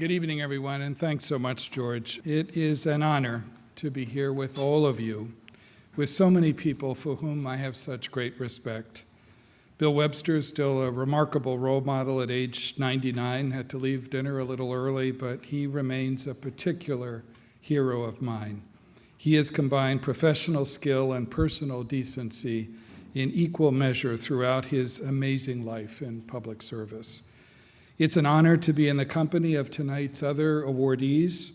Good evening, everyone, and thanks so much, George. It is an honor to be here with all of you, with so many people for whom I have such great respect. Bill Webster is still a remarkable role model at age 99, had to leave dinner a little early, but he remains a particular hero of mine. He has combined professional skill and personal decency in equal measure throughout his amazing life in public service. It's an honor to be in the company of tonight's other awardees,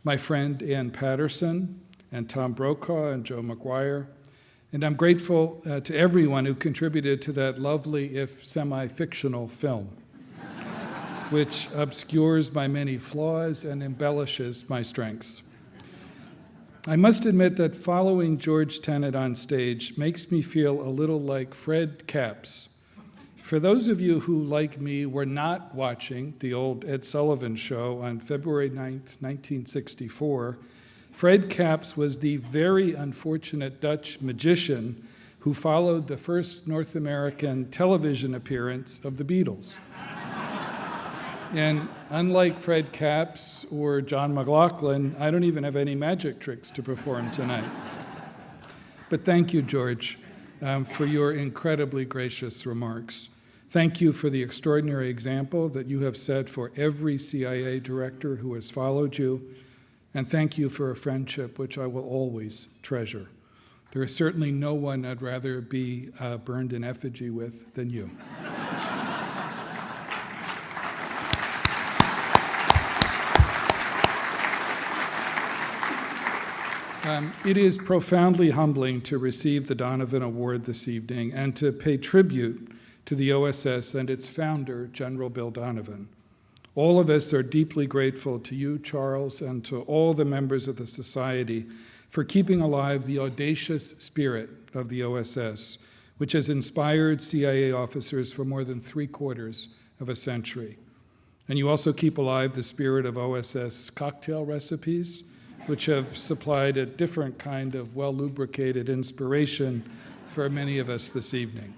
my friend Ann Patterson and Tom Brokaw and Joe McGuire, and I'm grateful to everyone who contributed to that lovely, if semi-fictional film, which obscures my many flaws and embellishes my strengths. I must admit that following George Tenet on stage makes me feel a little like Fred Capps. For those of you who, like me, were not watching the old Ed Sullivan Show on February 9th, 1964, Fred Capps was the very unfortunate Dutch magician who followed the first North American television appearance of the Beatles. And unlike Fred Capps or John McLaughlin, I don't even have any magic tricks to perform tonight. But thank you, George, for your incredibly gracious remarks. Thank you for the extraordinary example that you have set for every CIA director who has followed you, and thank you for a friendship which I will always treasure. There is certainly no one I'd rather be burned in effigy with than you. It is profoundly humbling to receive the Donovan Award this evening and to pay tribute to the OSS and its founder, General Bill Donovan. All of us are deeply grateful to you, Charles, and to all the members of the Society for keeping alive the audacious spirit of the OSS, which has inspired CIA officers for more than 3/4 of a century. And you also keep alive the spirit of OSS cocktail recipes, which have supplied a different kind of well-lubricated inspiration for many of us this evening.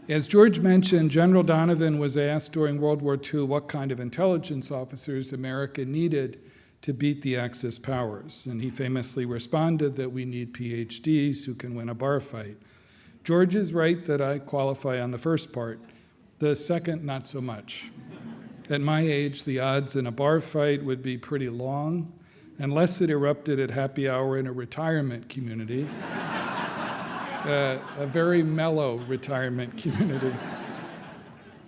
As George mentioned, General Donovan was asked during World War II what kind of intelligence officers America needed to beat the Axis powers, and he famously responded that we need PhDs who can win a bar fight. George is right that I qualify on the first part, the second not so much. At my age, the odds in a bar fight would be pretty long, unless it erupted at happy hour in a retirement community, a very mellow retirement community.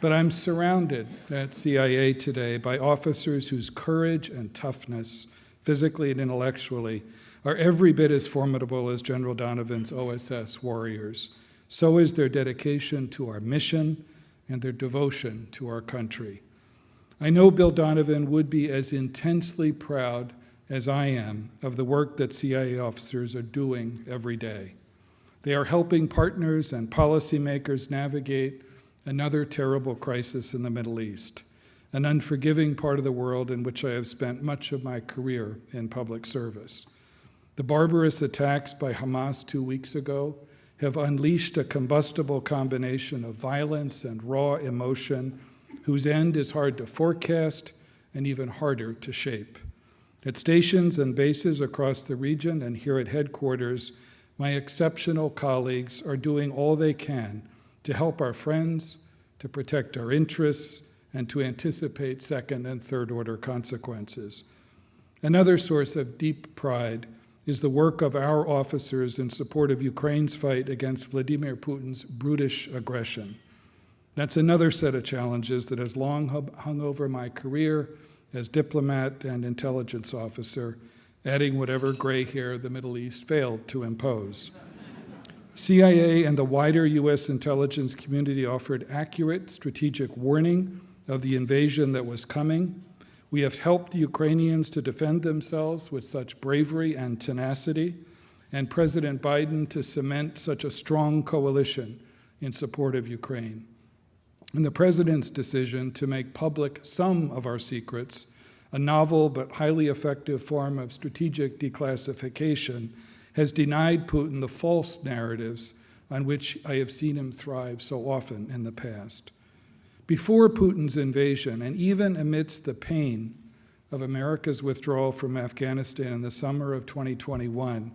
But I'm surrounded at CIA today by officers whose courage and toughness, physically and intellectually, are every bit as formidable as General Donovan's OSS warriors. So is their dedication to our mission and their devotion to our country. I know Bill Donovan would be as intensely proud as I am of the work that CIA officers are doing every day. They are helping partners and policymakers navigate another terrible crisis in the Middle East, an unforgiving part of the world in which I have spent much of my career in public service. The barbarous attacks by Hamas 2 weeks ago have unleashed a combustible combination of violence and raw emotion whose end is hard to forecast and even harder to shape. At stations and bases across the region and here at headquarters, my exceptional colleagues are doing all they can to help our friends, to protect our interests, and to anticipate second and third order consequences. Another source of deep pride is the work of our officers in support of Ukraine's fight against Vladimir Putin's brutish aggression. That's another set of challenges that has long hung over my career as diplomat and intelligence officer, adding whatever gray hair the Middle East failed to impose. CIA and the wider U.S. intelligence community offered accurate strategic warning of the invasion that was coming. We have helped the Ukrainians to defend themselves with such bravery and tenacity, and President Biden to cement such a strong coalition in support of Ukraine. And the President's decision to make public some of our secrets, a novel but highly effective form of strategic declassification, has denied Putin the false narratives on which I have seen him thrive so often in the past. Before Putin's invasion, and even amidst the pain of America's withdrawal from Afghanistan in the summer of 2021,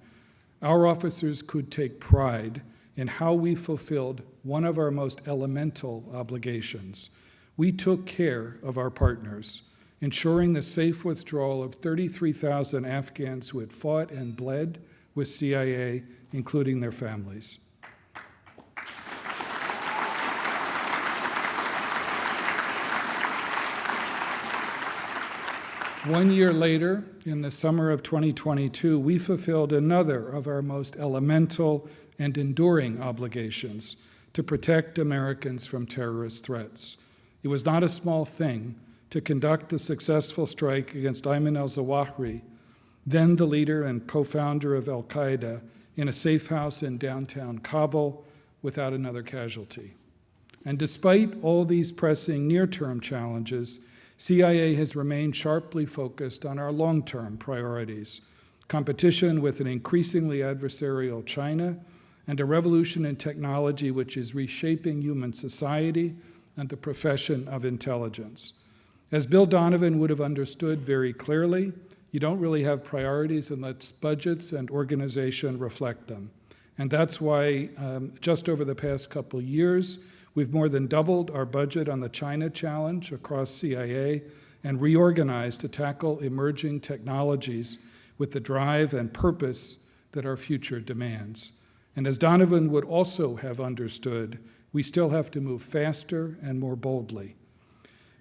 our officers could take pride in how we fulfilled one of our most elemental obligations. We took care of our partners, ensuring the safe withdrawal of 33,000 Afghans who had fought and bled with CIA, including their families. One year later, in the summer of 2022, we fulfilled another of our most elemental and enduring obligations to protect Americans from terrorist threats. It was not a small thing to conduct a successful strike against Ayman al-Zawahri, then the leader and co-founder of al-Qaeda, in a safe house in downtown Kabul without another casualty. And despite all these pressing near-term challenges, CIA has remained sharply focused on our long-term priorities: competition with an increasingly adversarial China, and a revolution in technology which is reshaping human society and the profession of intelligence. As Bill Donovan would have understood very clearly, you don't really have priorities unless budgets and organization reflect them. And that's why just over the past couple years, we've more than doubled our budget on the China challenge across CIA and reorganized to tackle emerging technologies with the drive and purpose that our future demands. And as Donovan would also have understood, we still have to move faster and more boldly.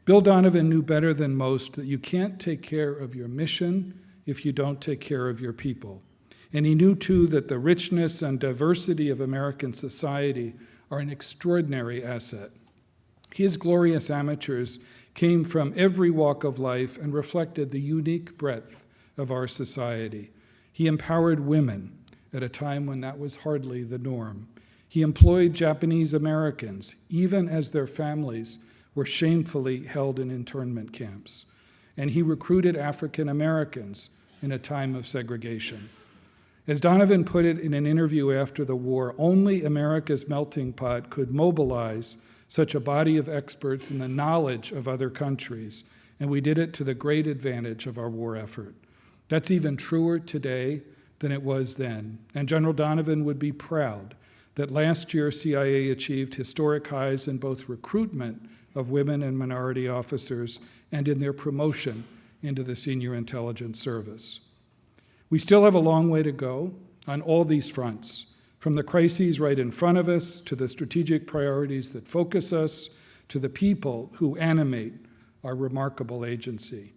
Bill Donovan knew better than most that you can't take care of your mission if you don't take care of your people. And he knew, too, that the richness and diversity of American society are an extraordinary asset. His glorious amateurs came from every walk of life and reflected the unique breadth of our society. He empowered women at a time when that was hardly the norm. He employed Japanese Americans, even as their families were shamefully held in internment camps. And he recruited African Americans in a time of segregation. As Donovan put it in an interview after the war, only America's melting pot could mobilize such a body of experts in the knowledge of other countries, and we did it to the great advantage of our war effort. That's even truer today than it was then, and General Donovan would be proud that last year CIA achieved historic highs in both recruitment of women and minority officers and in their promotion into the senior intelligence service. We still have a long way to go on all these fronts, from the crises right in front of us, to the strategic priorities that focus us, to the people who animate our remarkable agency.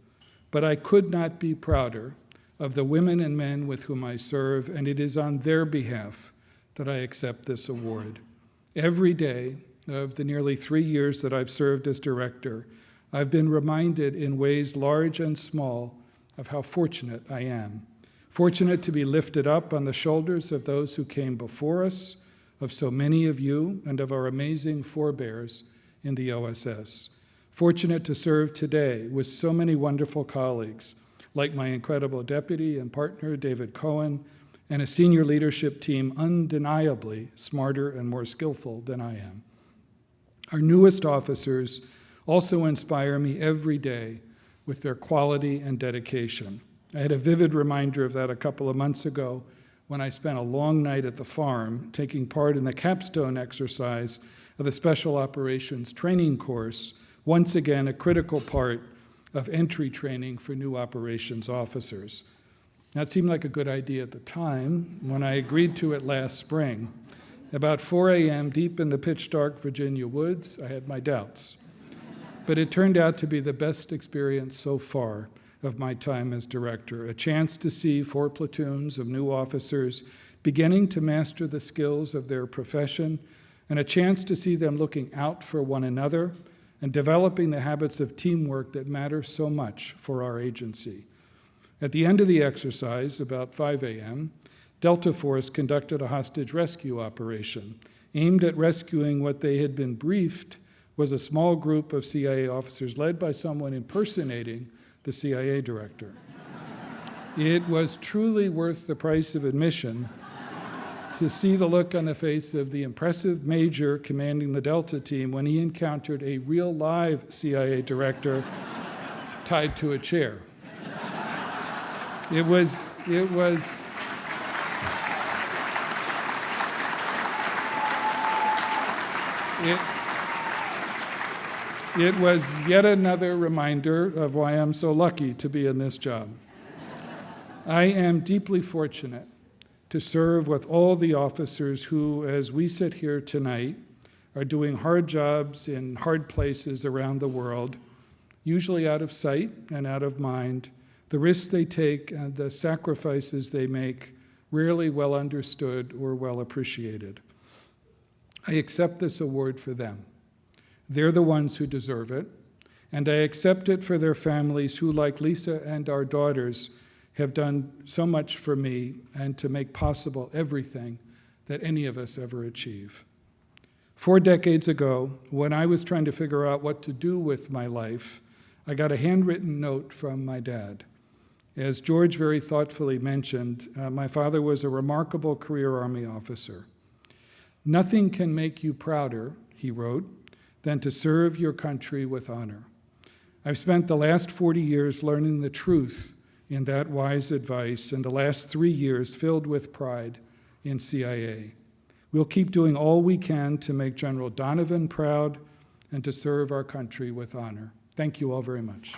But I could not be prouder of the women and men with whom I serve, and it is on their behalf that I accept this award. Every day of the nearly 3 years that I've served as director, I've been reminded in ways large and small of how fortunate I am. Fortunate to be lifted up on the shoulders of those who came before us, of so many of you, and of our amazing forebears in the OSS. Fortunate to serve today with so many wonderful colleagues, like my incredible deputy and partner, David Cohen, and a senior leadership team undeniably smarter and more skillful than I am. Our newest officers also inspire me every day with their quality and dedication. I had a vivid reminder of that a couple of months ago when I spent a long night at the farm taking part in the capstone exercise of the Special Operations Training Course, once again a critical part of entry training for new operations officers. That seemed like a good idea at the time when I agreed to it last spring. About 4 a.m., deep in the pitch-dark Virginia woods, I had my doubts. But it turned out to be the best experience so far of my time as director, a chance to see 4 platoons of new officers beginning to master the skills of their profession, and a chance to see them looking out for one another and developing the habits of teamwork that matter so much for our agency. At the end of the exercise, about 5 a.m., Delta Force conducted a hostage rescue operation aimed at rescuing what they had been briefed was a small group of CIA officers led by someone impersonating the CIA director. It was truly worth the price of admission to see the look on the face of the impressive major commanding the Delta team when he encountered a real live CIA director tied to a chair. It was yet another reminder of why I'm so lucky to be in this job. I am deeply fortunate to serve with all the officers who, as we sit here tonight, are doing hard jobs in hard places around the world, usually out of sight and out of mind. The risks they take and the sacrifices they make, rarely well understood or well appreciated. I accept this award for them. They're the ones who deserve it, and I accept it for their families who, like Lisa and our daughters, have done so much for me and to make possible everything that any of us ever achieve. 4 decades ago, when I was trying to figure out what to do with my life, I got a handwritten note from my dad. As George very thoughtfully mentioned, my father was a remarkable career Army officer. "Nothing can make you prouder," he wrote, "than to serve your country with honor." I've spent the last 40 years learning the truth in that wise advice, and the last 3 years filled with pride in CIA. We'll keep doing all we can to make General Donovan proud and to serve our country with honor. Thank you all very much.